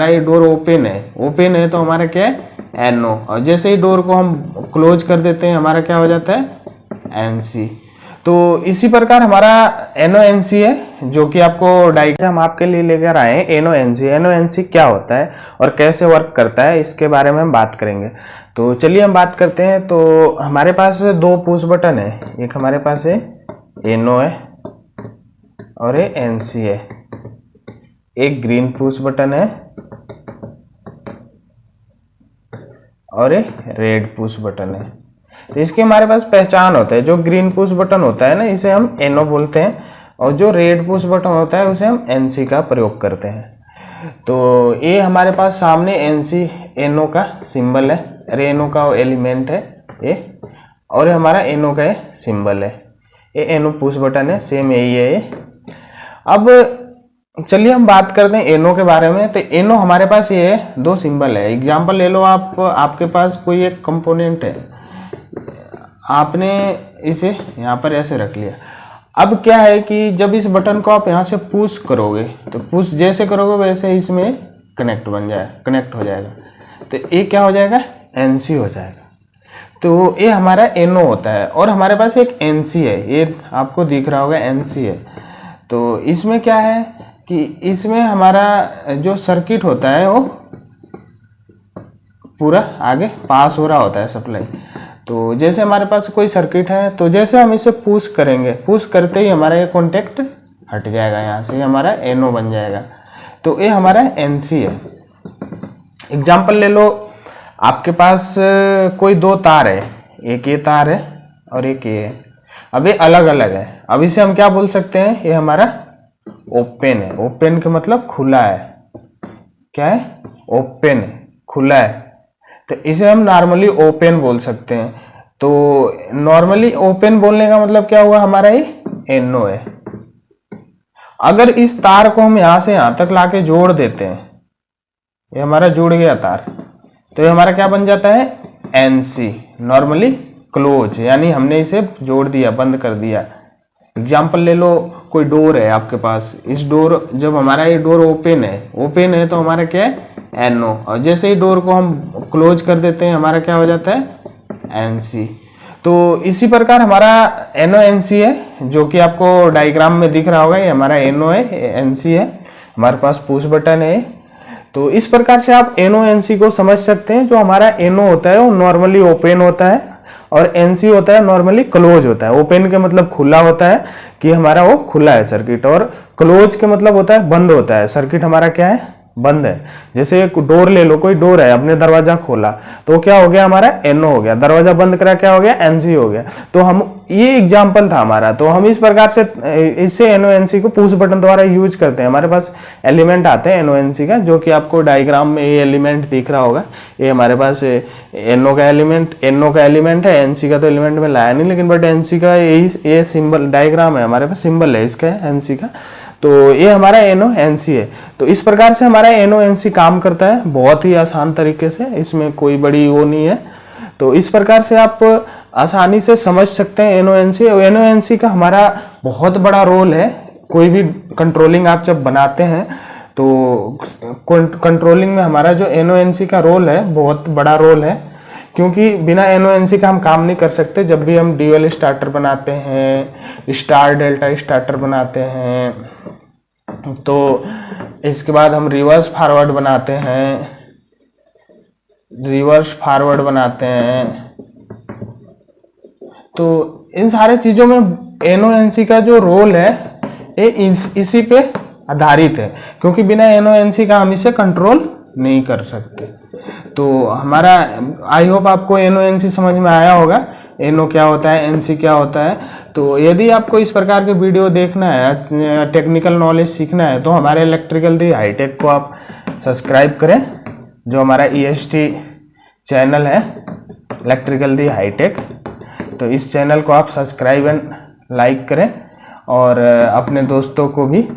ये door open है तो हमारा क्या है NO, और जैसे ही डोर को हम क्लोज कर देते हैं हमारा क्या हो जाता है NC। तो इसी प्रकार हमारा NONC है जो कि आपको डायग्राम आपके लिए लेकर आए हैं। NONC क्या होता है और कैसे वर्क करता है इसके बारे में हम बात करेंगे। तो चलिए हम बात करते हैं। तो हमारे पास दो पुश बटन है, एक हमारे पास है NO है और ये NC है। एक ग्रीन पुश बटन है और एक रेड पुश बटन है। तो इसकी हमारे पास पहचान होता है। जो ग्रीन पुश बटन होता है ना, इसे हम NO बोलते हैं, और जो रेड पुश बटन होता है उसे हम NC का प्रयोग करते हैं। तो ये हमारे पास सामने NC NO का सिंबल है, अरे NO का एलिमेंट है ये, और ये हमारा NO का सिंबल है। ये NO पुश बटन है, सेम यही है ये। अब चलिए हम बात करते हैं NO के बारे में। तो NO हमारे पास ये है, दो सिंबल है। एग्जाम्पल ले लो आप, आपके पास कोई एक कंपोनेंट है, आपने इसे यहाँ पर ऐसे रख लिया। अब क्या है कि जब इस बटन को आप यहाँ से पुश करोगे, तो पुश जैसे करोगे वैसे इसमें कनेक्ट हो जाएगा। तो ये क्या हो जाएगा, NC हो जाएगा। तो ये हमारा NO होता है, और हमारे पास एक NC है, ये आपको दिख रहा होगा NC है। तो इसमें क्या है कि इसमें हमारा जो सर्किट होता है वो पूरा आगे पास हो रहा होता है, सप्लाई। तो जैसे हमारे पास कोई सर्किट है, तो जैसे हम इसे पुश करेंगे, पुश करते ही हमारा ये कॉन्टेक्ट हट जाएगा, यहाँ से हमारा NO बन जाएगा। तो ये हमारा NC है। एग्जाम्पल ले लो, आपके पास कोई दो तार है, एक ये तार है और एक ये है। अब ये अलग अलग है। अब इसे हम क्या बोल सकते हैं, ये हमारा ओपन है। ओपन का मतलब खुला है। क्या है, ओपन है, खुला है। तो इसे हम नॉर्मली ओपन बोल सकते हैं। तो नॉर्मली ओपन बोलने का मतलब क्या हुआ, हमारा ये NO है। अगर इस तार को हम यहां से यहां तक लाके जोड़ देते हैं, ये हमारा जुड़ गया तार, तो ये हमारा क्या बन जाता है, NC, नॉर्मली क्लोज, यानी हमने इसे जोड़ दिया, बंद कर दिया। एग्जाम्पल ले लो, कोई डोर है आपके पास, इस डोर, जब हमारा ये डोर ओपन है तो हमारा क्या है NO, और जैसे ही डोर को हम क्लोज कर देते हैं हमारा क्या हो जाता है NC। तो इसी प्रकार हमारा NONC है जो कि आपको डायग्राम में दिख रहा होगा, ये हमारा NO है, NC है, हमारे पास पुश बटन है। तो इस प्रकार से आप NONC को समझ सकते हैं। जो हमारा NO होता है वो नॉर्मली ओपन होता है, और NC होता है नॉर्मली क्लोज होता है। ओपन के मतलब खुला होता है कि हमारा वो खुला है सर्किट, और क्लोज के मतलब होता है बंद होता है, सर्किट हमारा क्या है, बंद है। जैसे एक डोर ले लो, कोई डोर है, आपने दरवाजा खोला तो क्या हो गया, हमारा NO हो गया। दरवाजा बंद करा, क्या हो गया, NC हो गया। तो हम, ये एग्जाम्पल था हमारा। तो हम इस प्रकार से इससे NONC को पुश बटन द्वारा यूज करते हैं। हमारे पास एलिमेंट आते हैं NONC का, जो कि आपको डायग्राम में ये एलिमेंट दिख रहा होगा। ये हमारे पास NO का एलिमेंट है, NC का तो एलिमेंट में लाया नहीं, लेकिन बट NC का ये सिंबल डायग्राम है, हमारे पास सिंबल है इसका NC का। तो ये हमारा NONC है। तो इस प्रकार से हमारा NONC काम करता है, बहुत ही आसान तरीके से, इसमें कोई बड़ी वो नहीं है। तो इस प्रकार से आप आसानी से समझ सकते हैं NONC का हमारा बहुत बड़ा रोल है। कोई भी कंट्रोलिंग आप जब बनाते हैं तो कंट्रोलिंग में हमारा जो NONC का रोल है, बहुत बड़ा रोल है, क्योंकि बिना NONC का हम काम नहीं कर सकते। जब भी हम ड्यूअल स्टार्टर बनाते हैं, स्टार डेल्टा स्टार्टर बनाते हैं, तो इसके बाद हम रिवर्स फॉरवर्ड बनाते हैं। तो इन सारे चीजों में NONC का जो रोल है ये इसी पे आधारित है, क्योंकि बिना NONC का हम इसे कंट्रोल नहीं कर सकते। तो हमारा, आई होप आपको NONC समझ में आया होगा, NO क्या होता है, NC क्या होता है। तो यदि आपको इस प्रकार के वीडियो देखना है, टेक्निकल नॉलेज सीखना है, तो हमारे इलेक्ट्रिकल दी हाईटेक को आप सब्सक्राइब करें, जो हमारा EST चैनल है, इलेक्ट्रिकल दी हाईटेक। तो इस चैनल को आप सब्सक्राइब एंड लाइक करें, और अपने दोस्तों को भी